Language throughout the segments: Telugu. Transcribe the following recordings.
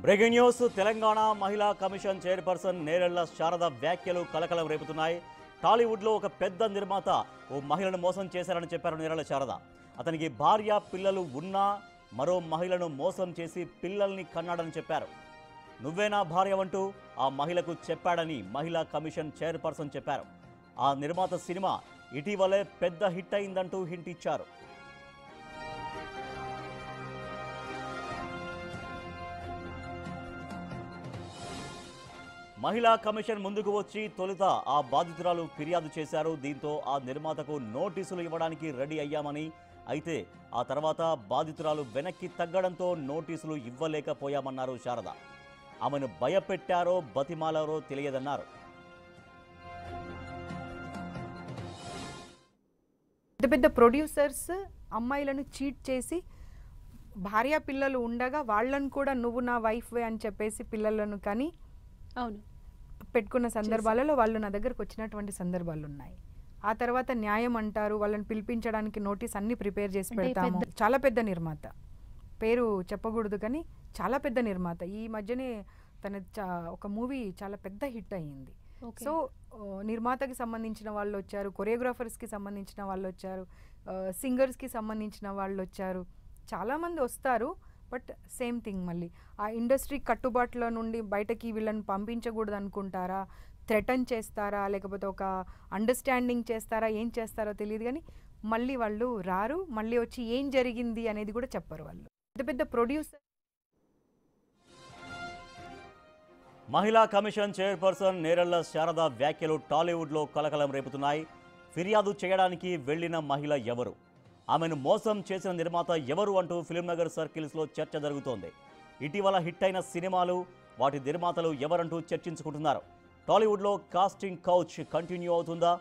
బ్రేకింగ్ న్యూస్ తెలంగాణ మహిళా కమిషన్ చైర్పర్సన్ నేరెళ్ల శారద వ్యాఖ్యలు కలకలం రేపుతున్నాయి. టాలీవుడ్లో ఒక పెద్ద నిర్మాత ఓ మహిళను మోసం చేశారని చెప్పారు నేరెళ్ల శారద. అతనికి భార్య పిల్లలు ఉన్నా మరో మహిళను మోసం చేసి పిల్లల్ని కన్నాడని చెప్పారు. నువ్వేనా భార్య అంటూ ఆ మహిళకు చెప్పాడని మహిళా కమిషన్ చైర్పర్సన్ చెప్పారు. ఆ నిర్మాత సినిమా ఇటీవలే పెద్ద హిట్ అయిందంటూ హింట్ ఇచ్చారు. మహిళా కమిషన్ ముందుకు వచ్చి తొలుత ఆ బాధితురాలు ఫిర్యాదు చేశారు. దీంతో ఆ నిర్మాతకు నోటీసులు ఇవ్వడానికి రెడీ అయ్యామని, అయితే ఆ తర్వాత బాధితురాలు వెనక్కి తగ్గడంతో నోటీసులు ఇవ్వలేకపోయామన్నారు శారద. ఆమెను భయపెట్టారో బతిమాలారో తెలియదన్నారు. పెద్ద పెద్ద ప్రొడ్యూసర్స్ అమ్మాయిలను చీట్ చేసి భార్య పిల్లలు ఉండగా వాళ్ళను కూడా నువ్వు నా వైఫ్వే అని చెప్పేసి పిల్లలను కానీ అవును పెట్టుకున్న సందర్భాలలో వాళ్ళు నా దగ్గరకు వచ్చినటువంటి సందర్భాలు ఉన్నాయి. ఆ తర్వాత న్యాయం అంటారు, వాళ్ళని పిలిపించడానికి నోటీస్ అన్ని ప్రిపేర్ చేసి పెడతాము. చాలా పెద్ద నిర్మాత, పేరు చెప్పకూడదు కానీ చాలా పెద్ద నిర్మాత. ఈ మధ్యనే తన ఒక మూవీ చాలా పెద్ద హిట్ అయ్యింది. సో నిర్మాతకి సంబంధించిన వాళ్ళు వచ్చారు, కొరియోగ్రాఫర్స్కి సంబంధించిన వాళ్ళు వచ్చారు, సింగర్స్కి సంబంధించిన వాళ్ళు వచ్చారు, చాలామంది వస్తారు. బట్ సేమ్ థింగ్, మళ్ళీ ఆ ఇండస్ట్రీ కట్టుబాట్ల నుండి బయటకి వీళ్ళని పంపించకూడదు అనుకుంటారా, థ్రెటన్ చేస్తారా, లేకపోతే ఒక అండర్స్టాండింగ్ చేస్తారా, ఏం చేస్తారో తెలియదు కానీ మళ్ళీ వాళ్ళు రారు. మళ్ళీ వచ్చి ఏం జరిగింది అనేది కూడా చెప్పరు. వాళ్ళు పెద్ద పెద్ద ప్రొడ్యూసర్. మహిళా కమిషన్ చైర్పర్సన్ నేరెళ్ల శారద వ్యాఖ్యలు టాలీవుడ్లో కలకలం రేపుతున్నాయి. ఫిర్యాదు చేయడానికి వెళ్లిన మహిళ ఎవరు, ఆమెను మోసం చేసిన నిర్మాత ఎవరు అంటూ ఫిల్మ్నగర్ సర్కిల్స్లో చర్చ జరుగుతోంది. ఇటీవల హిట్ అయిన సినిమాలు, వాటి నిర్మాతలు ఎవరంటూ చర్చించుకుంటున్నారు. టాలీవుడ్లో కాస్టింగ్ కౌచ్ కంటిన్యూ అవుతుందా?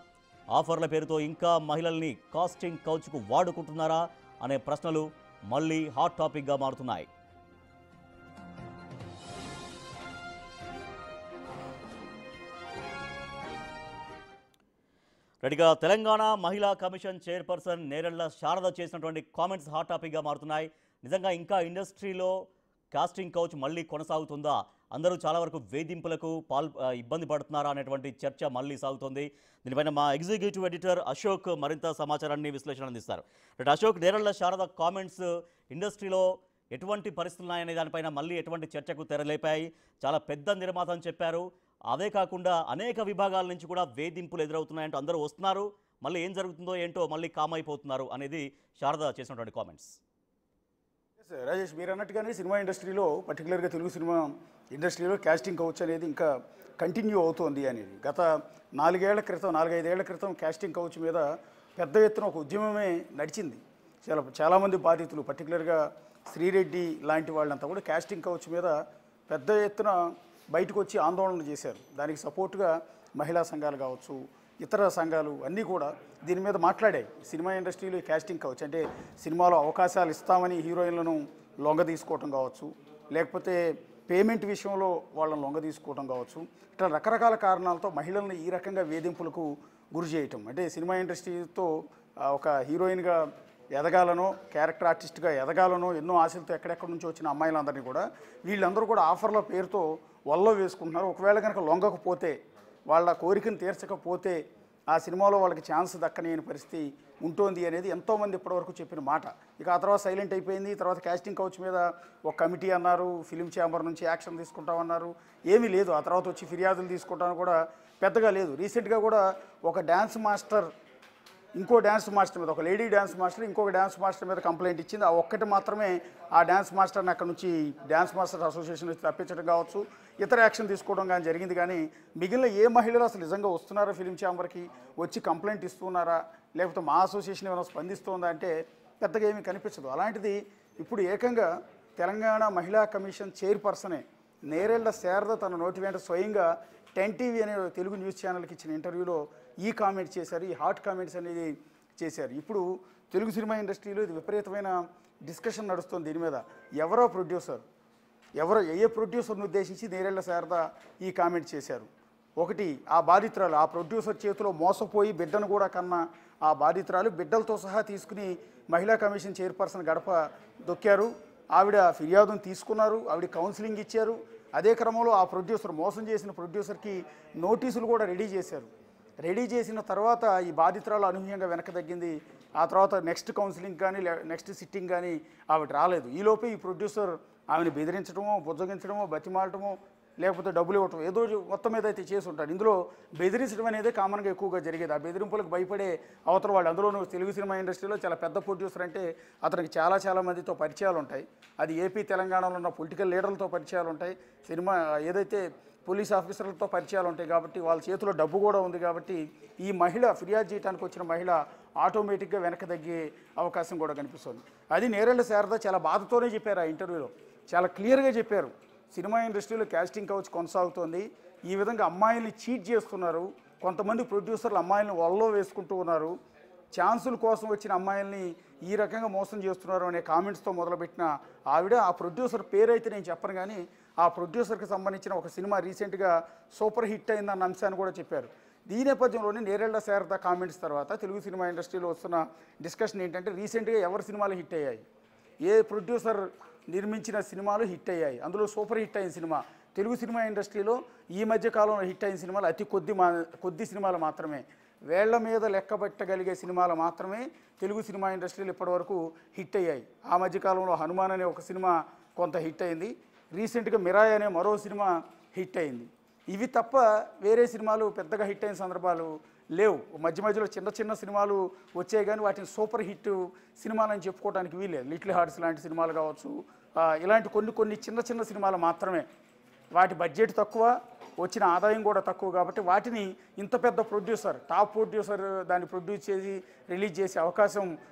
ఆఫర్ల పేరుతో ఇంకా మహిళల్ని కాస్టింగ్ కౌచ్కు వాడుకుంటున్నారా అనే ప్రశ్నలు మళ్ళీ హాట్ టాపిక్గా మారుతున్నాయి. రెడీగా తెలంగాణ మహిళా కమిషన్ చైర్పర్సన్ నేరెళ్ల శారద చేసినటువంటి కామెంట్స్ హాట్ టాపిక్గా మారుతున్నాయి. నిజంగా ఇంకా ఇండస్ట్రీలో కాస్టింగ్ కౌచ్ మళ్ళీ కొనసాగుతుందా? అందరూ చాలా వరకు వేధింపులకు ఇబ్బంది పడుతున్నారా అనేటువంటి చర్చ మళ్ళీ సాగుతోంది. దీనిపైన మా ఎగ్జిక్యూటివ్ ఎడిటర్ అశోక్ మరింత సమాచారాన్ని విశ్లేషణ అందిస్తారు. అశోక్, నేరెళ్ల శారద కామెంట్స్ ఇండస్ట్రీలో ఎటువంటి పరిస్థితులు ఉన్నాయనే దానిపైన మళ్ళీ ఎటువంటి చర్చకు తెరలేపాయి? చాలా పెద్ద నిర్మాత అని చెప్పారు. అదే కాకుండా అనేక విభాగాల నుంచి కూడా వేధింపులు ఎదురవుతున్నాయంటూ అందరూ వస్తున్నారు. మళ్ళీ ఏం జరుగుతుందో ఏంటో మళ్ళీ కామ్ అయిపోతున్నారు అనేది శారద చేసినటువంటి కామెంట్స్. రాజేష్, మీరు అన్నట్టుగానే సినిమా ఇండస్ట్రీలో, పర్టికులర్గా తెలుగు సినిమా ఇండస్ట్రీలో కాస్టింగ్ కౌచ్ అనేది ఇంకా కంటిన్యూ అవుతోంది అనేది. గత 4-5 ఏళ్ల క్రితం కాస్టింగ్ కౌచ్ మీద పెద్ద ఎత్తున ఒక ఉద్యమమే నడిచింది. చాలామంది బాధితులు, పర్టికులర్గా శ్రీరెడ్డి లాంటి వాళ్ళంతా కూడా కాస్టింగ్ కౌచ్ మీద పెద్ద ఎత్తున బయటకు వచ్చి ఆందోళన చేశారు. దానికి సపోర్టుగా మహిళా సంఘాలు కావచ్చు, ఇతర సంఘాలు అన్నీ కూడా దీని మీద మాట్లాడాయి. సినిమా ఇండస్ట్రీలో కాస్టింగ్ కౌచ్ అంటే సినిమాలో అవకాశాలు ఇస్తామని హీరోయిన్లను లొంగ తీసుకోవటం కావచ్చు, లేకపోతే పేమెంట్ విషయంలో వాళ్ళని లొంగ తీసుకోవటం కావచ్చు, ఇట్లా రకరకాల కారణాలతో మహిళలను ఈ రకంగా వేధింపులకు గురి చేయటం. అంటే సినిమా ఇండస్ట్రీతో ఒక హీరోయిన్గా ఎదగాలనో, క్యారెక్టర్ ఆర్టిస్ట్గా ఎదగాలనో ఎన్నో ఆశలతో ఎక్కడెక్కడి నుంచి వచ్చిన అమ్మాయిలందరినీ కూడా వీళ్ళందరూ కూడా ఆఫర్ల పేరుతో వల్ల వేసుకుంటున్నారు. ఒకవేళ కనుక లొంగకపోతే, వాళ్ళ కోరికను తీర్చకపోతే ఆ సినిమాలో వాళ్ళకి ఛాన్స్ దక్కని పరిస్థితి ఉంటుంది అనేది ఎంతోమంది ఇప్పటివరకు చెప్పిన మాట. ఇక ఆ తర్వాత సైలెంట్ అయిపోయింది. తర్వాత కాస్టింగ్ కౌచ్ మీద ఒక కమిటీ అన్నారు, ఫిలిం ఛాంబర్ నుంచి యాక్షన్ తీసుకుంటామన్నారు, ఏమీ లేదు. ఆ తర్వాత వచ్చి ఫిర్యాదులు తీసుకుంటాను కూడా పెద్దగా లేదు. రీసెంట్గా కూడా ఒక డ్యాన్స్ మాస్టర్ ఇంకో డ్యాన్స్ మాస్టర్ మీద, ఒక లేడీ డ్యాన్స్ మాస్టర్ ఇంకొక డ్యాన్స్ మాస్టర్ మీద కంప్లైంట్ ఇచ్చింది. ఆ ఒక్కటి మాత్రమే ఆ డ్యాన్స్ మాస్టర్ని అక్కడ నుంచి డ్యాన్స్ మాస్టర్ అసోసియేషన్ నుంచి తప్పించడం కావచ్చు, ఇతర యాక్షన్ తీసుకోవడం కానీ జరిగింది. కానీ మిగిలిన ఏ మహిళలు అసలు నిజంగా వస్తున్నారా ఫిలిం ఛాంబర్కి, వచ్చి కంప్లైంట్ ఇస్తున్నారా, లేకపోతే మా అసోసియేషన్ ఏమైనా స్పందిస్తుందా అంటే పెద్దగా ఏమీ కనిపించదు. అలాంటిది ఇప్పుడు ఏకంగా తెలంగాణ మహిళా కమిషన్ చైర్పర్సనే నేరెళ్ల శారద తన నోటి వెంట స్వయంగా 10 టీవీ అనే తెలుగు న్యూస్ ఛానల్కి ఇచ్చిన ఇంటర్వ్యూలో ఈ కామెంట్ చేశారు, ఈ హాట్ కామెంట్స్ అనేది చేశారు. ఇప్పుడు తెలుగు సినిమా ఇండస్ట్రీలో ఇది విపరీతమైన డిస్కషన్ నడుస్తుంది దీని మీద. ఎవరో ప్రొడ్యూసర్, ఏ ప్రొడ్యూసర్ను ఉద్దేశించి నేరెళ్ల శారద ఈ కామెంట్ చేశారు? ఒకటి, ఆ బాధితురాలు, ఆ ప్రొడ్యూసర్ చేతిలో మోసపోయి బిడ్డను కూడా కన్నా ఆ బాధితురాలు బిడ్డలతో సహా తీసుకుని మహిళా కమిషన్ చైర్పర్సన్ గడప దొక్కారు. ఆవిడ ఫిర్యాదును తీసుకున్నారు, ఆవిడ కౌన్సిలింగ్ ఇచ్చారు. అదే క్రమంలో ఆ ప్రొడ్యూసర్ మోసం చేసిన ప్రొడ్యూసర్కి నోటీసులు కూడా రెడీ చేశారు. రెడీ చేసిన తర్వాత ఈ బాధితురాలు అనూహ్యంగా వెనక తగ్గింది. ఆ తర్వాత నెక్స్ట్ కౌన్సిలింగ్ కానీ నెక్స్ట్ సిట్టింగ్ కానీ ఆవిడ రాలేదు. ఈలోపే ఈ ప్రొడ్యూసర్ ఆమెను బెదిరించడమో, బుజ్జగించడమో, బతిమాలటమో, లేకపోతే డబ్బులు ఇవ్వటం ఏదో మొత్తం మీద అయితే చేసి ఉంటాడు. ఇందులో బెదిరించడం అనేది కామన్గా ఎక్కువగా జరిగేది. ఆ బెదిరింపులకు భయపడే అవతల వాళ్ళు, అందులోనూ తెలుగు సినిమా ఇండస్ట్రీలో చాలా పెద్ద ప్రొడ్యూసర్ అంటే అతనికి చాలా మందితో పరిచయాలు ఉంటాయి. అది ఏపీ తెలంగాణలో ఉన్న పొలిటికల్ లీడర్లతో పరిచయాలు ఉంటాయి, సినిమా ఏదైతే పోలీస్ ఆఫీసర్లతో పరిచయాలు ఉంటాయి. కాబట్టి వాళ్ళ చేతిలో డబ్బు కూడా ఉంది. కాబట్టి ఈ మహిళ ఫిర్యాదు చేయడానికి వచ్చిన మహిళ ఆటోమేటిక్గా వెనక తగ్గే అవకాశం కూడా కనిపిస్తుంది. అది నేరెళ్ళ శారద చాలా బాధతోనే చెప్పారు ఆ ఇంటర్వ్యూలో, చాలా క్లియర్గా చెప్పారు. సినిమా ఇండస్ట్రీలో క్యాస్టింగ్ కౌచ్ కొనసాగుతోంది, ఈ విధంగా అమ్మాయిల్ని చీట్ చేస్తున్నారు, కొంతమంది ప్రొడ్యూసర్లు అమ్మాయిల్ని వలలో వేసుకుంటూ ఉన్నారు, ఛాన్సుల కోసం వచ్చిన అమ్మాయిల్ని ఈ రకంగా మోసం చేస్తున్నారు అనే కామెంట్స్తో మొదలుపెట్టిన ఆవిడ, ఆ ప్రొడ్యూసర్ పేరైతే నేను చెప్పను కానీ ఆ ప్రొడ్యూసర్కి సంబంధించిన ఒక సినిమా రీసెంట్గా సూపర్ హిట్ అయిందన్న అంశాన్ని కూడా చెప్పారు. ఈ నేపథ్యంలోనే నేరెళ్ళ శారద కామెంట్స్ తర్వాత తెలుగు సినిమా ఇండస్ట్రీలో వస్తున్న డిస్కషన్ ఏంటంటే రీసెంట్గా ఎవరి సినిమాలు హిట్ అయ్యాయి, ఏ ప్రొడ్యూసర్ నిర్మించిన సినిమాలు హిట్ అయ్యాయి, అందులో సూపర్ హిట్ అయిన సినిమా. తెలుగు సినిమా ఇండస్ట్రీలో ఈ మధ్య కాలంలో హిట్ అయిన సినిమాలు అతి కొద్ది సినిమాలు మాత్రమే, వేళ్ల మీద లెక్కబెట్టగలిగే సినిమాలు మాత్రమే తెలుగు సినిమా ఇండస్ట్రీలో ఇప్పటివరకు హిట్ అయ్యాయి. ఆ మధ్యకాలంలో హనుమాన్ అనే ఒక సినిమా కొంత హిట్ అయింది, రీసెంట్గా మిరాయ్ అనే మరో సినిమా హిట్ అయింది. ఇవి తప్ప వేరే సినిమాలు పెద్దగా హిట్ అయిన సందర్భాలు లేవు. మధ్యలో చిన్న సినిమాలు వచ్చాయి కానీ వాటిని సూపర్ హిట్ సినిమాలని చెప్పుకోవడానికి వీలేదు. లిటిల్ హార్ట్స్ లాంటి సినిమాలు కావచ్చు, ఇలాంటి కొన్ని చిన్న సినిమాలు మాత్రమే. వాటి బడ్జెట్ తక్కువ, వచ్చిన ఆదాయం కూడా తక్కువ. కాబట్టి వాటిని ఇంత పెద్ద ప్రొడ్యూసర్, టాప్ ప్రొడ్యూసర్ దాన్ని ప్రొడ్యూస్ చేసి రిలీజ్ చేసే అవకాశం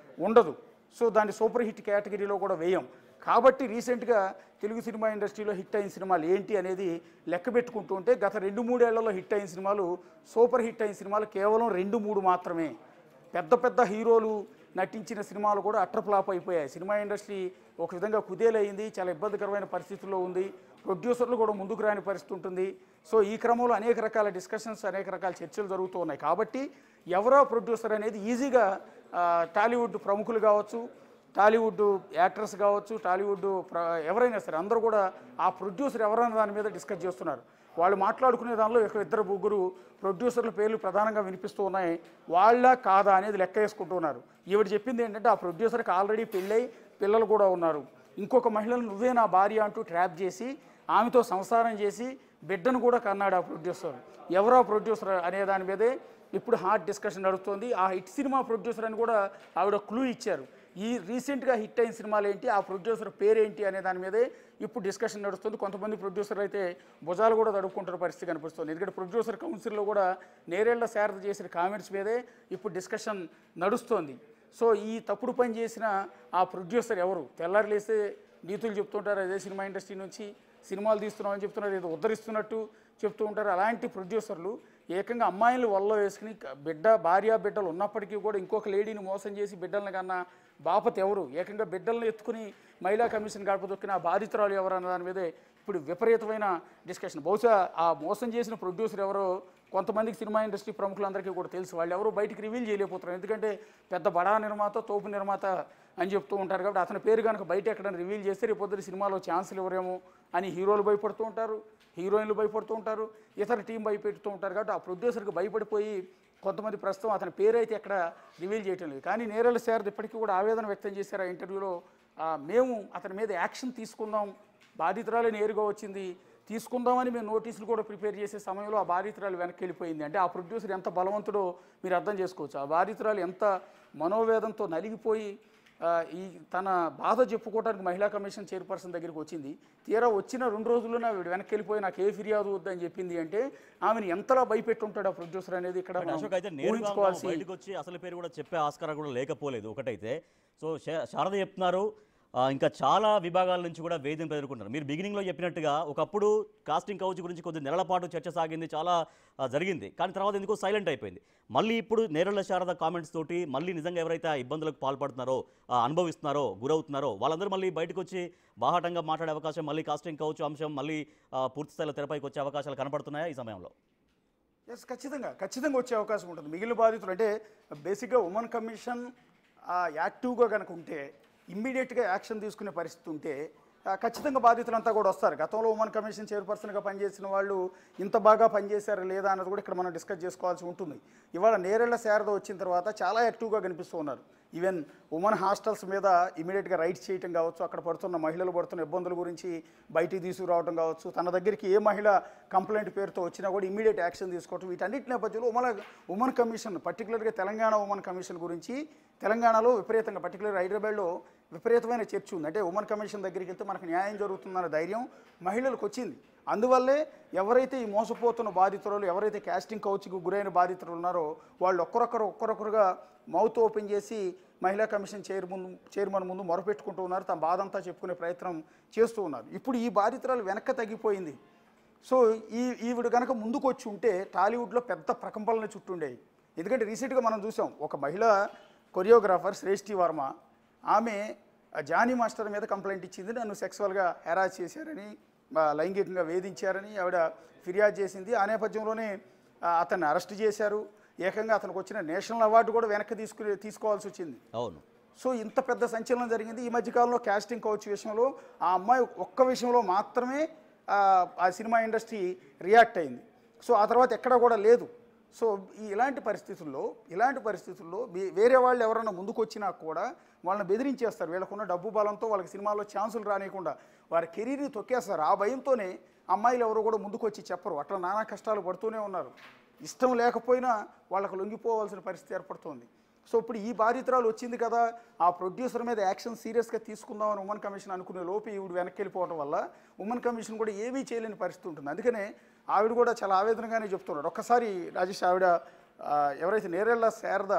ఉండదు. సో దాన్ని సూపర్ హిట్ కేటగిరీలో కూడా వేయం. కాబట్టి రీసెంట్గా తెలుగు సినిమా ఇండస్ట్రీలో హిట్ అయిన సినిమాలు ఏంటి అనేది లెక్క పెట్టుకుంటూ ఉంటే గత 2-3 ఏళ్లలో హిట్ అయిన సినిమాలు, సూపర్ హిట్ అయిన సినిమాలు కేవలం 2-3 మాత్రమే. పెద్ద హీరోలు నటించిన సినిమాలు కూడా అట్రప్లాప్ అయిపోయాయి. సినిమా ఇండస్ట్రీ ఒక విధంగా కుదేలైంది, చాలా ఇబ్బందికరమైన పరిస్థితుల్లో ఉంది, ప్రొడ్యూసర్లు కూడా ముందుకు రాని పరిస్థితి ఉంటుంది. సో ఈ క్రమంలో అనేక రకాల డిస్కషన్స్, అనేక రకాల చర్చలు జరుగుతూ ఉన్నాయి. కాబట్టి ఎవరో ప్రొడ్యూసర్ అనేది ఈజీగా టాలీవుడ్ ప్రముఖులు కావచ్చు, టాలీవుడ్ యాక్టర్స్ కావచ్చు, టాలీవుడ్ ఎవరైనా సరే అందరూ కూడా ఆ ప్రొడ్యూసర్ ఎవరైనా దాని మీద డిస్కస్ చేస్తున్నారు. వాళ్ళు మాట్లాడుకునే దానిలో 2-3 ప్రొడ్యూసర్ల పేర్లు ప్రధానంగా వినిపిస్తూ ఉన్నాయి. వాళ్ళ కాదా అనేది లెక్క వేసుకుంటున్నారు. ఈవిడ చెప్పింది ఏంటంటే ఆ ప్రొడ్యూసర్కి ఆల్రెడీ పెళ్ళై పిల్లలు కూడా ఉన్నారు, ఇంకొక మహిళను నువ్వే నా భార్య అంటూ ట్రాప్ చేసి ఆమెతో సంసారం చేసి బిడ్డను కూడా కన్నాడు ఆ ప్రొడ్యూసర్. ఎవరో ప్రొడ్యూసర్ అనే దాని మీదే ఇప్పుడు హాట్ డిస్కషన్ నడుస్తుంది. ఆ హిట్ సినిమా ప్రొడ్యూసర్ అని కూడా ఆవిడ క్లూ ఇచ్చారు. ఈ రీసెంట్గా హిట్ అయిన సినిమాలు ఏంటి, ఆ ప్రొడ్యూసర్ పేరేంటి అనే దాని మీదే ఇప్పుడు డిస్కషన్ నడుస్తుంది. కొంతమంది ప్రొడ్యూసర్ అయితే భుజాలు కూడా తడుపుకుంటున్న పరిస్థితి కనిపిస్తుంది. ఎందుకంటే ప్రొడ్యూసర్ కౌన్సిల్లో కూడా నేరేళ్ల శారద చేసిన కామెంట్స్ మీదే ఇప్పుడు డిస్కషన్ నడుస్తోంది. సో ఈ తప్పుడు పని చేసిన ఆ ప్రొడ్యూసర్ ఎవరు, తెల్లారి లేస్తే నీతులు చెప్తుంటారు, అదే సినిమా ఇండస్ట్రీ నుంచి సినిమాలు తీస్తున్నామని చెప్తున్నారు, ఏదో ఉద్ధరిస్తున్నట్టు చెప్తూ ఉంటారు. అలాంటి ప్రొడ్యూసర్లు ఏకంగా అమ్మాయిలు వల్ల వేసుకుని భార్య బిడ్డలు ఉన్నప్పటికీ కూడా ఇంకొక లేడీని మోసం చేసి బిడ్డలను కన్నా బాపత ఎవరు, ఏకంగా బిడ్డలను ఎత్తుకుని మహిళా కమిషన్ గడప దొక్కిన ఆ బాధితురాలు ఎవరు అన్న దాని మీదే ఇప్పుడు విపరీతమైన డిస్కషన్. బహుశా ఆ మోసం చేసిన ప్రొడ్యూసర్ ఎవరో కొంతమందికి సినిమా ఇండస్ట్రీ ప్రముఖులందరికీ కూడా తెలుసు. వాళ్ళు ఎవరో బయటికి రివీల్ చేయలేకపోతున్నారు, ఎందుకంటే పెద్ద బడా నిర్మాత, తోపు నిర్మాత అని చెప్తూ ఉంటారు. కాబట్టి అతని పేరు కనుక బయట ఎక్కడైనా రివీల్ చేస్తే రేపు పొద్దున సినిమాలో ఛాన్సులు ఎవరేమో అని హీరోలు భయపడుతూ ఉంటారు, హీరోయిన్లు భయపడుతూ ఉంటారు, ఇతర టీం భయపెడుతూ ఉంటారు. కాబట్టి ఆ ప్రొడ్యూసర్కి భయపడిపోయి కొంతమంది ప్రస్తుతం అతని పేరు అయితే ఎక్కడ రివీల్ చేయటం లేదు. కానీ నేరేళ్ల శారద ఇప్పటికీ కూడా ఆవేదన వ్యక్తం చేశారు ఆ ఇంటర్వ్యూలో. మేము అతని మీద యాక్షన్ తీసుకుందాం, బాధితురాలు నేరుగా వచ్చింది, తీసుకుందామని మేము నోటీసులు కూడా ప్రిపేర్ చేసే సమయంలో ఆ బాధితురాలు వెనక్కి వెళ్ళిపోయింది. అంటే ఆ ప్రొడ్యూసర్ ఎంత బలవంతుడో మీరు అర్థం చేసుకోవచ్చు. ఆ బాధితురాలు ఎంత మనోవేదంతో నలిగిపోయి ఈ తన బాధ చెప్పుకోవడానికి మహిళా కమిషన్ చైర్పర్సన్ దగ్గరికి వచ్చింది. తీరా వచ్చిన 2 రోజుల్లోనే ఆవిడ వెనక్కి వెళ్ళిపోయి నాకు ఏ ఫిర్యాదు వద్దని చెప్పింది. అంటే ఆమెను ఎంతలా భయపెట్టుంటాడు ఆ ప్రొడ్యూసర్ అనేది ఇక్కడ ఊహించుకోవాల్సి. బయటకు వచ్చి అసలు పేరు కూడా చెప్పే ఆస్కారం కూడా లేకపోలేదు ఒకటైతే. సో శారద చెప్తున్నారు ఇంకా చాలా విభాగాల నుంచి కూడా వేధింపులు ఎదుర్కొంటారు. మీరు బిగినింగ్లో చెప్పినట్టుగా ఒకప్పుడు కాస్టింగ్ కౌచ్ గురించి కొద్ది నెలల పాటు చర్చ సాగింది, చాలా జరిగింది. కానీ తర్వాత ఎందుకో సైలెంట్ అయిపోయింది. మళ్ళీ ఇప్పుడు నేరేళ్ల శారద కామెంట్స్ తోటి మళ్ళీ నిజంగా ఎవరైతే ఆ ఇబ్బందులకు పాల్పడుతున్నారో, అనుభవిస్తున్నారో, గురవుతున్నారో వాళ్ళందరూ మళ్ళీ బయటకు వచ్చి బాహాటంగా మాట్లాడే అవకాశం, మళ్ళీ కాస్టింగ్ కౌచ్ అంశం మళ్ళీ పూర్తి స్థాయిలో తెరపైకి వచ్చే అవకాశాలు కనపడుతున్నాయా ఈ సమయంలో? ఎస్, ఖచ్చితంగా వచ్చే అవకాశం ఉంటుంది. మిగిలిన బాధితులు అంటే బేసిక్గా ఉమెన్ కమిషన్ యాక్టివ్గా కనుక ఉంటే ఇమ్మీడియట్గా యాక్షన్ తీసుకునే పరిస్థితి ఉంటే ఖచ్చితంగా బాధితులంతా కూడా వస్తారు. గతంలో ఉమెన్ కమిషన్ చైర్పర్సన్గా పనిచేసిన వాళ్ళు ఇంత బాగా పనిచేశారా లేదా అన్నది కూడా ఇక్కడ మనం డిస్కస్ చేసుకోవాల్సి ఉంటుంది. ఇవాళ నేరెళ్ల శారద వచ్చిన తర్వాత చాలా యాక్టివ్గా కనిపిస్తూ ఉన్నారు. ఈవెన్ ఉమెన్ హాస్టల్స్ మీద ఇమీడియట్గా రైట్స్ చేయటం కావచ్చు, అక్కడ పడుతున్న మహిళలు పడుతున్న ఇబ్బందుల గురించి బయటికి తీసుకురావడం కావచ్చు, తన దగ్గరికి ఏ మహిళ కంప్లైంట్ పేరుతో వచ్చినా కూడా ఇమీడియట్ యాక్షన్ తీసుకోవడం, వీటన్నిటి నేపథ్యంలో ఉమెన్ కమిషన్ పర్టికులర్గా తెలంగాణ ఉమెన్ కమిషన్ గురించి తెలంగాణలో విపరీతంగా పర్టికులర్ హైదరాబాద్లో విపరీతమైన చర్చ ఉంది. అంటే ఉమెన్ కమిషన్ దగ్గరికి వెళ్తే మనకు న్యాయం జరుగుతుందన్న ధైర్యం మహిళలకు వచ్చింది. అందువల్లే ఎవరైతే ఈ మోసపోతున్న బాధితులు, ఎవరైతే క్యాస్టింగ్ కౌచ్కి గురైన బాధితులు ఉన్నారో వాళ్ళు ఒక్కరొక్కరుగా మౌత్ ఓపెన్ చేసి మహిళా కమిషన్ చైర్మన్ ముందు మొరపెట్టుకుంటూ ఉన్నారు. తమ బాధ అంతా చెప్పుకునే ప్రయత్నం చేస్తూ ఉన్నారు. ఇప్పుడు ఈ బాధితురాలు వెనక్కి తగ్గిపోయింది. సో ఈవిడ కనుక ముందుకు వచ్చి ఉంటే టాలీవుడ్లో పెద్ద ప్రకంపనలు చుట్టుండేవి. ఎందుకంటే రీసెంట్గా మనం చూసాం, ఒక మహిళ కొరియోగ్రాఫర్ శ్రేష్ఠి వర్మ, ఆమె జానీ మాస్టర్ మీద కంప్లైంట్ ఇచ్చింది. నన్ను సెక్సువల్గా హెరాస్ చేశారని, లైంగికంగా వేధించారని ఆవిడ ఫిర్యాదు చేసింది. ఆ నేపథ్యంలోనే అతన్ని అరెస్ట్ చేశారు. ఏకంగా అతనికి వచ్చిన నేషనల్ అవార్డు కూడా వెనక్కి తీసుకోవాల్సి వచ్చింది. అవును. సో ఇంత పెద్ద సంచలనం జరిగింది. ఈ మధ్యకాలంలో క్యాస్టింగ్ కౌచ్ విషయంలో ఆ అమ్మాయి ఒక్క విషయంలో మాత్రమే ఆ సినిమా ఇండస్ట్రీ రియాక్ట్ అయింది. సో ఆ తర్వాత ఎక్కడా కూడా లేదు. సో ఇలాంటి పరిస్థితుల్లో వేరే వాళ్ళు ఎవరైనా ముందుకు వచ్చినా కూడా వాళ్ళని బెదిరించేస్తారు. వీళ్ళకున్న డబ్బు బలంతో వాళ్ళకి సినిమాల్లో ఛాన్సులు రానియకుండా వారి కెరీర్ని తొక్కేస్తారు. ఆ భయంతోనే అమ్మాయిలు ఎవరు కూడా ముందుకు వచ్చి చెప్పరు. అట్లా నానా కష్టాలు పడుతూనే ఉన్నారు. ఇష్టం లేకపోయినా వాళ్ళకు లొంగిపోవాల్సిన పరిస్థితి ఏర్పడుతుంది. సో ఇప్పుడు ఈ బాధితురాలు వచ్చింది కదా, ఆ ప్రొడ్యూసర్ మీద యాక్షన్ సీరియస్గా తీసుకుందామని ఉమెన్ కమిషన్ అనుకునే లోపు ఈవిడ వెనక్కి వెళ్ళిపోవడం వల్ల ఉమెన్ కమిషన్ కూడా ఏమీ చేయలేని పరిస్థితి ఉంటుంది. అందుకనే ఆవిడ కూడా చాలా ఆవేదనగానే చెప్తున్నారు. ఒక్కసారి రాజేష్, ఆవిడ ఎవరైతే నేరెళ్ల శారద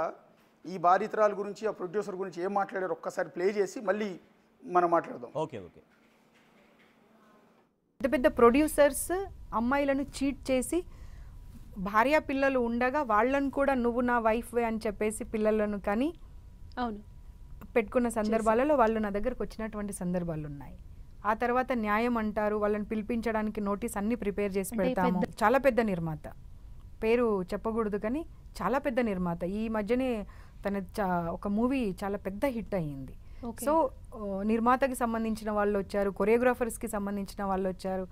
ఈ బాధితురాలు గురించి, ఆ ప్రొడ్యూసర్ గురించి ఏం మాట్లాడారో ఒక్కసారి ప్లే చేసి మళ్ళీ మనం మాట్లాడదాం. ఓకే. పెద్ద పెద్ద ప్రొడ్యూసర్స్ అమ్మాయిలను చీట్ చేసి భార్య పిల్లలు ఉండగా వాళ్ళను కూడా నువ్వు నా వైఫ్ అని చెప్పేసి పిల్లలను కానీ అవును పెట్టుకున్న సందర్భాలలో వాళ్ళు నా దగ్గరకు వచ్చినటువంటి సందర్భాలు ఉన్నాయి. ఆ తర్వాత న్యాయం అంటారు, వాళ్ళని పిలిపించడానికి నోటీస్ అన్ని ప్రిపేర్ చేసి పెడతాము. చాలా పెద్ద నిర్మాత, పేరు చెప్పకూడదు కానీ చాలా పెద్ద నిర్మాత. ఈ మధ్యనే తన ఒక మూవీ చాలా పెద్ద హిట్ అయ్యింది. సో నిర్మాతకి సంబంధించిన వాళ్ళు వచ్చారు, కొరియోగ్రాఫర్స్కి సంబంధించిన వాళ్ళు వచ్చారు,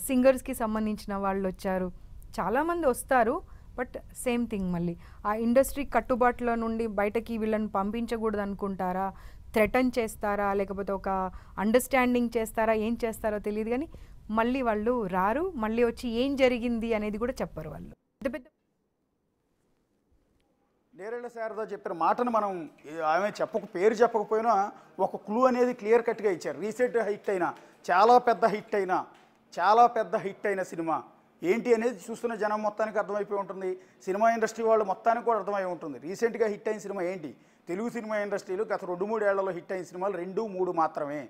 సింగర్స్కి సంబంధించిన వాళ్ళు వచ్చారు, చాలామంది వస్తారు. బట్ సేమ్ థింగ్, మళ్ళీ ఆ ఇండస్ట్రీ కట్టుబాట్ల నుండి బయటకి వీళ్ళని పంపించకూడదు అనుకుంటారా, థ్రెటన్ చేస్తారా, లేకపోతే ఒక అండర్స్టాండింగ్ చేస్తారా, ఏం చేస్తారో తెలియదు కానీ మళ్ళీ వాళ్ళు రారు. మళ్ళీ వచ్చి ఏం జరిగింది అనేది కూడా చెప్పరు. వాళ్ళు పెద్ద పెద్ద నేరెళ్ల శారద చెప్పిన మాటను మనం ఆమె పేరు చెప్పకపోయినా ఒక క్లూ అనేది క్లియర్ కట్గా ఇచ్చారు. రీసెంట్ చాలా పెద్ద హిట్ అయిన సినిమా ఏంటి అనేది చూస్తున్న జనం మొత్తానికి అర్థమైపోయి ఉంటుంది. సినిమా ఇండస్ట్రీ వాళ్ళు మొత్తానికి కూడా అర్థమై ఉంటుంది. రీసెంట్గా హిట్ అయిన సినిమా ఏంటి? తెలుగు సినిమా ఇండస్ట్రీలో గత 2-3 ఏళ్లలో హిట్ అయిన సినిమాలు 2-3 మాత్రమే.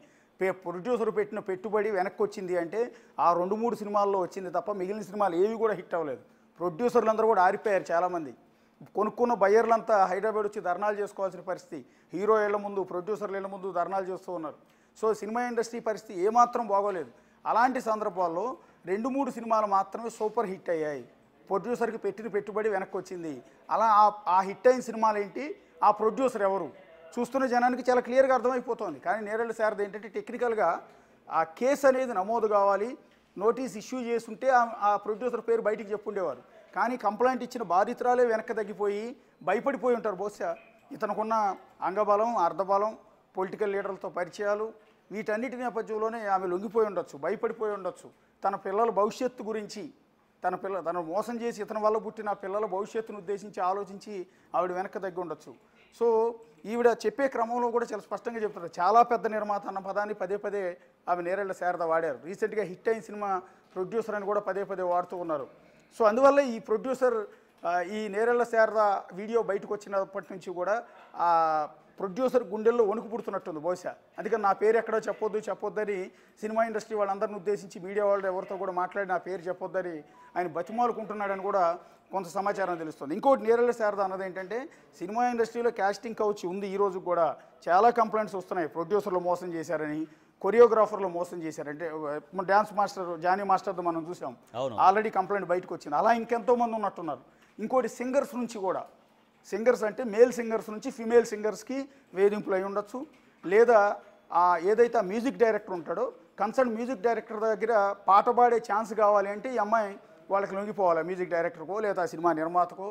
ప్రొడ్యూసర్ పెట్టిన పెట్టుబడి వెనక్కి వచ్చింది అంటే ఆ 2-3 సినిమాల్లో వచ్చింది తప్ప మిగిలిన సినిమాలు ఏవి కూడా హిట్ అవ్వలేదు. ప్రొడ్యూసర్లు అందరూ కూడా ఆరిపోయారు. చాలామంది కొనుక్కున్న బయ్యర్లంతా హైదరాబాద్ వచ్చి ధర్నాలు చేసుకోవాల్సిన పరిస్థితి. హీరో ఇళ్ల ముందు, ప్రొడ్యూసర్ల ఇళ్ల ముందు ధర్నాలు చేస్తూ ఉన్నారు. సో సినిమా ఇండస్ట్రీ పరిస్థితి ఏమాత్రం బాగోలేదు. అలాంటి సందర్భాల్లో 2-3 సినిమాలు మాత్రమే సూపర్ హిట్ అయ్యాయి. ప్రొడ్యూసర్కి పెట్టిన పెట్టుబడి వెనక్కి వచ్చింది. అలా ఆ హిట్ అయిన సినిమాలు ఏంటి, ఆ ప్రొడ్యూసర్ ఎవరు చూస్తున్న జనానికి చాలా క్లియర్గా అర్థమైపోతుంది. కానీ నేరెళ్ల శారద ఏంటంటే టెక్నికల్గా ఆ కేసు అనేది నమోదు కావాలి, నోటీస్ ఇష్యూ చేస్తుంటే ఆ ప్రొడ్యూసర్ పేరు బయటికి చెప్పుండేవారు. కానీ కంప్లైంట్ ఇచ్చిన బాధితురాలే వెనక్కి తగ్గిపోయి భయపడిపోయి ఉంటారు. బహుశా ఇతనుకున్న అంగబలం, అర్ధబలం, పొలిటికల్ లీడర్లతో పరిచయాలు, వీటన్నిటి నేపథ్యంలోనే ఆమె లొంగిపోయి ఉండొచ్చు, భయపడిపోయి ఉండొచ్చు. తన పిల్లల భవిష్యత్తు గురించి, తను మోసం చేసి ఇతని వల్ల పుట్టిన పిల్లల భవిష్యత్తును ఉద్దేశించి ఆలోచించి ఆవిడ వెనక్కి తగ్గి ఉండొచ్చు. సో ఈవిడ చెప్పే క్రమంలో కూడా చాలా స్పష్టంగా చెప్తారు. చాలా పెద్ద నిర్మాత అన్న పదాన్ని పదే ఆమె నేరెళ్ల శారద వాడారు. రీసెంట్గా హిట్ అయిన సినిమా ప్రొడ్యూసర్ అని కూడా పదే వాడుతూ ఉన్నారు. సో అందువల్ల ఈ ప్రొడ్యూసర్ ఈ నేరెళ్ల శారద వీడియో బయటకు వచ్చినప్పటి నుంచి కూడా ఆ ప్రొడ్యూసర్ గుండెల్లో వణుకు పుడుతున్నట్టుంది బహుశా. అందుకని నా పేరు ఎక్కడో చెప్పొద్దని సినిమా ఇండస్ట్రీ వాళ్ళందరిని ఉద్దేశించి మీడియా వాళ్ళు ఎవరితో కూడా మాట్లాడి నా పేరు చెప్పొద్దని ఆయన బతిమాలుకుంటున్నాడని కూడా కొంత సమాచారం తెలుస్తుంది. ఇంకోటి నేరెళ్ల శారద అన్నది ఏంటంటే సినిమా ఇండస్ట్రీలో క్యాస్టింగ్ కౌచ్ ఉంది. ఈ రోజు కూడా చాలా కంప్లైంట్స్ వస్తున్నాయి. ప్రొడ్యూసర్లు మోసం చేశారని, కొరియోగ్రాఫర్లు మోసం చేశారంటే డ్యాన్స్ మాస్టర్ జానీ మాస్టర్తో మనం చూసాం, ఆల్రెడీ కంప్లైంట్ బయటకు వచ్చింది. అలా ఇంకెంతోమంది ఉన్నట్టున్నారు. ఇంకోటి సింగర్స్ నుంచి కూడా, సింగర్స్ అంటే మేల్ సింగర్స్ నుంచి ఫీమేల్ సింగర్స్కి వేధింపులు అయి ఉండొచ్చు. లేదా ఏదైతే ఆ మ్యూజిక్ డైరెక్టర్ ఉంటాడో కన్సర్న్ మ్యూజిక్ డైరెక్టర్ దగ్గర పాట పాడే ఛాన్స్ కావాలి అంటే ఈ అమ్మాయి వాళ్ళకి లొంగిపోవాలి, మ్యూజిక్ డైరెక్టర్కో లేదా సినిమా నిర్మాతకో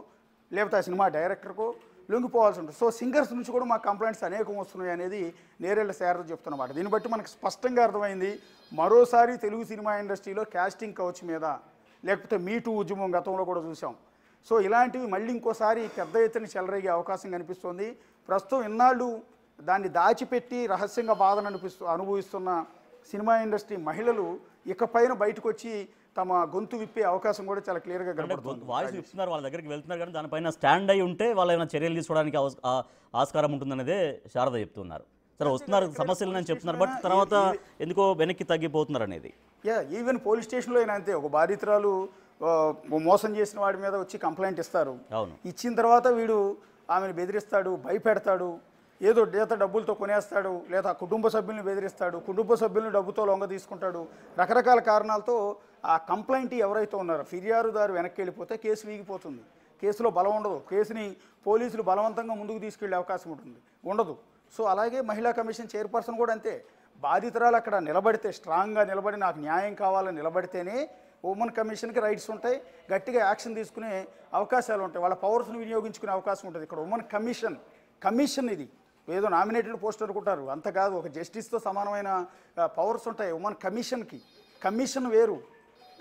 లేకపోతే ఆ సినిమా డైరెక్టర్కో లొంగిపోవాల్సి ఉంటుంది. సో సింగర్స్ నుంచి కూడా మాకు కంప్లైంట్స్ అనేకం వస్తున్నాయి అనేది నేరేళ్ల శారద చెప్తున్నమాట. దీన్ని బట్టి మనకు స్పష్టంగా అర్థమైంది మరోసారి తెలుగు సినిమా ఇండస్ట్రీలో కాస్టింగ్ కౌచ్ మీద లేకపోతే మీటూ ఉద్యమం గతంలో కూడా చూసాం. సో ఇలాంటివి మళ్ళీ ఇంకోసారి పెద్ద ఎత్తున చెలరేగే అవకాశం కనిపిస్తుంది. ప్రస్తుతం ఇన్నాళ్ళు దాన్ని దాచిపెట్టి రహస్యంగా బాధను అనుభవిస్తున్న సినిమా ఇండస్ట్రీ మహిళలు ఇకపైన బయటకు వచ్చి తమ గొంతు విప్పే అవకాశం కూడా చాలా క్లియర్గా కనబడుతుంది. వాయిస్ ఇస్తున్నారు, వాళ్ళ దగ్గరికి వెళ్తున్నారు, కానీ దానిపైన స్టాండ్ అయి ఉంటే వాళ్ళు ఏమైనా చర్యలు తీసుకోవడానికి ఆస్కారం ఉంటుందనేదే శారద చెప్తున్నారు. సరే వస్తున్నారు సమస్యలు అని చెప్తున్నారు, బట్ తర్వాత ఎందుకో వెనక్కి తగ్గిపోతున్నారు అనేది. ఈవెన్ పోలీస్ స్టేషన్లో అయినా అంతే. ఒక బాధితురాలు మోసం చేసిన వాడి మీద వచ్చి కంప్లైంట్ ఇస్తారు. అవును, ఇచ్చిన తర్వాత వీడు ఆమెను బెదిరిస్తాడు, భయపెడతాడు, ఏదో డబ్బులతో కొనేస్తాడు, లేదా కుటుంబ సభ్యులను బెదిరిస్తాడు, కుటుంబ సభ్యులను డబ్బుతో లొంగ తీసుకుంటాడు. రకరకాల కారణాలతో ఆ కంప్లైంట్ ఎవరైతే ఉన్నారో ఫిర్యాదుదారు వెనక్కి వెళ్ళిపోతే కేసు వీగిపోతుంది. కేసులో బలం ఉండదు, కేసుని పోలీసులు బలవంతంగా ముందుకు తీసుకెళ్లే అవకాశం ఉండదు. సో అలాగే మహిళా కమిషన్ చైర్పర్సన్ కూడా అంతే. బాధితురాలు అక్కడ నిలబడితే, స్ట్రాంగ్గా నిలబడి నాకు న్యాయం కావాలని నిలబడితేనే ఉమెన్ కమిషన్కి రైట్స్ ఉంటాయి, గట్టిగా యాక్షన్ తీసుకునే అవకాశాలు ఉంటాయి, వాళ్ళ పవర్స్ని వినియోగించుకునే అవకాశం ఉంటుంది. ఇక్కడ ఉమెన్ కమిషన్ ఇది ఏదో నామినేటెడ్ పోస్ట్ అనుకుంటారు, అంత కాదు. ఒక జస్టిస్తో సమానమైన పవర్స్ ఉంటాయి ఉమెన్ కమిషన్కి. కమిషన్ వేరు.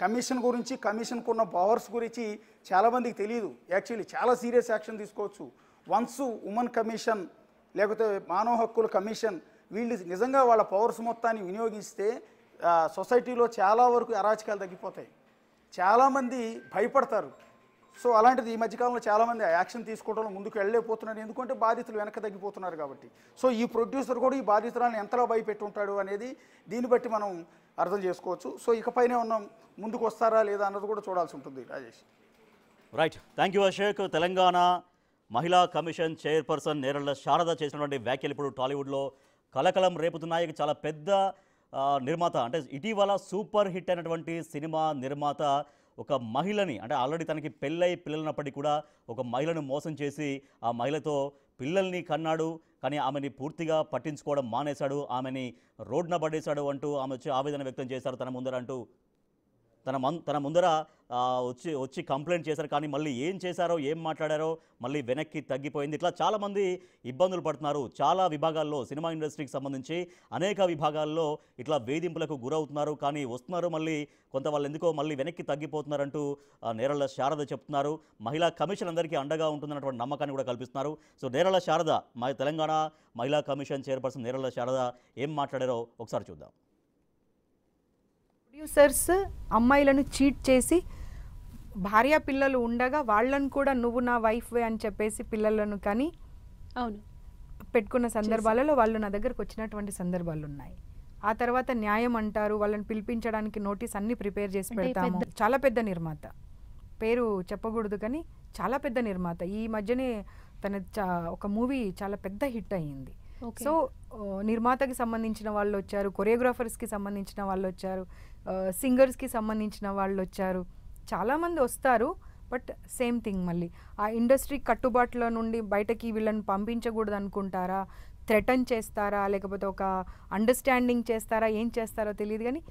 కమిషన్ గురించి, కమిషన్కు ఉన్న పవర్స్ గురించి చాలామందికి తెలియదు. యాక్చువల్లీ చాలా సీరియస్ యాక్షన్ తీసుకోవచ్చు. వన్స్ ఉమెన్ కమిషన్ లేకపోతే మానవ హక్కుల కమిషన్ వీళ్ళు నిజంగా వాళ్ళ పవర్స్ మొత్తాన్ని వినియోగిస్తే సొసైటీలో చాలా వరకు అరాచకాలు తగ్గిపోతాయి. చాలామంది భయపడతారు. సో అలాంటిది ఈ మధ్యకాలంలో చాలామంది ఆ యాక్షన్ తీసుకోవడంలో ముందుకు వెళ్ళలేకపోతున్నారు. ఎందుకంటే బాధితులు వెనక తగ్గిపోతున్నారు కాబట్టి. సో ఈ ప్రొడ్యూసర్ కూడా ఈ బాధితురాలను ఎంతలా భయపెట్టి ఉంటాడు అనేది దీన్ని బట్టి మనం అర్థం చేసుకోవచ్చు. సో ఇకపైనే ఉన్నాం, ముందుకు వస్తారా లేదా అన్నది కూడా చూడాల్సి ఉంటుంది. Rajesh right, thank you Ashok. Telangana మహిళా కమిషన్ చైర్పర్సన్ నేరళ్ల శారద చేసినటువంటి వ్యాఖ్యలు ఇప్పుడు టాలీవుడ్లో కలకలం రేపుతున్నాయి. చాలా పెద్ద నిర్మాత, అంటే ఇటీవల సూపర్ హిట్ అయినటువంటి సినిమా నిర్మాత ఒక మహిళని, అంటే ఆల్రెడీ తనకి పెళ్ళై పిల్లలున్నప్పటికీ కూడా ఒక మహిళను మోసం చేసి ఆ మహిళతో పిల్లల్ని కన్నాడు, కానీ ఆమెని పూర్తిగా పట్టించుకోవడం మానేశాడు, ఆమెని రోడ్న పడేశాడు అంటూ ఆమె వచ్చి ఆవేదన వ్యక్తం చేశారు తన ముందర అంటూ తన ముందర వచ్చి కంప్లైంట్ చేశారు. కానీ మళ్ళీ ఏం చేశారో, ఏం మాట్లాడారో మళ్ళీ వెనక్కి తగ్గిపోయింది. ఇట్లా చాలామంది ఇబ్బందులు పడుతున్నారు. చాలా విభాగాల్లో, సినిమా ఇండస్ట్రీకి సంబంధించి అనేక విభాగాల్లో ఇట్లా వేధింపులకు గురవుతున్నారు. కానీ వస్తున్నారు, మళ్ళీ కొంత వాళ్ళు ఎందుకో మళ్ళీ వెనక్కి తగ్గిపోతున్నారంటూ నేరళ్ల శారద చెప్తున్నారు. మహిళా కమిషన్ అందరికీ అండగా ఉంటుందన్నటువంటి నమ్మకాన్ని కూడా కల్పిస్తున్నారు. సో నేరళ్ల శారద, తెలంగాణ మహిళా కమిషన్ చైర్పర్సన్ నేరళ్ల శారద ఏం మాట్లాడారో ఒకసారి చూద్దాం. ప్రొడ్యూసర్స్ అమ్మాయిలను చీట్ చేసి భార్య పిల్లలు ఉండగా వాళ్ళను కూడా నువ్వు నా వైఫ్వే అని చెప్పేసి పిల్లలను కానీ పెట్టుకున్న సందర్భాలలో వాళ్ళు నా దగ్గరకు వచ్చినటువంటి సందర్భాలు ఉన్నాయి. ఆ తర్వాత న్యాయం అంటారు, వాళ్ళని పిలిపించడానికి నోటీస్ అన్ని ప్రిపేర్ చేసి పెడతాము. చాలా పెద్ద నిర్మాత, పేరు చెప్పకూడదు కానీ చాలా పెద్ద నిర్మాత. ఈ మధ్యనే తన ఒక మూవీ చాలా పెద్ద హిట్ అయ్యింది. సో నిర్మాతకి సంబంధించిన వాళ్ళు వచ్చారు, కొరియోగ్రాఫర్స్కి సంబంధించిన వాళ్ళు వచ్చారు, సింగర్స్కి సంబంధించిన వాళ్ళు వచ్చారు, చాలామంది వస్తారు. బట్ సేమ్ థింగ్, మళ్ళీ ఆ ఇండస్ట్రీ కట్టుబాట్ల నుండి బయటకి వీళ్ళని పంపించకూడదు అనుకుంటారా, థ్రెటన్ చేస్తారా, లేకపోతే ఒక అండర్స్టాండింగ్ చేస్తారా, ఏం చేస్తారో తెలియదు. కానీ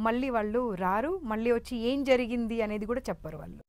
మళ్ళీ వాళ్ళు రారు, మళ్ళీ వచ్చి ఏం జరిగింది అనేది కూడా చెప్పరు వాళ్ళు.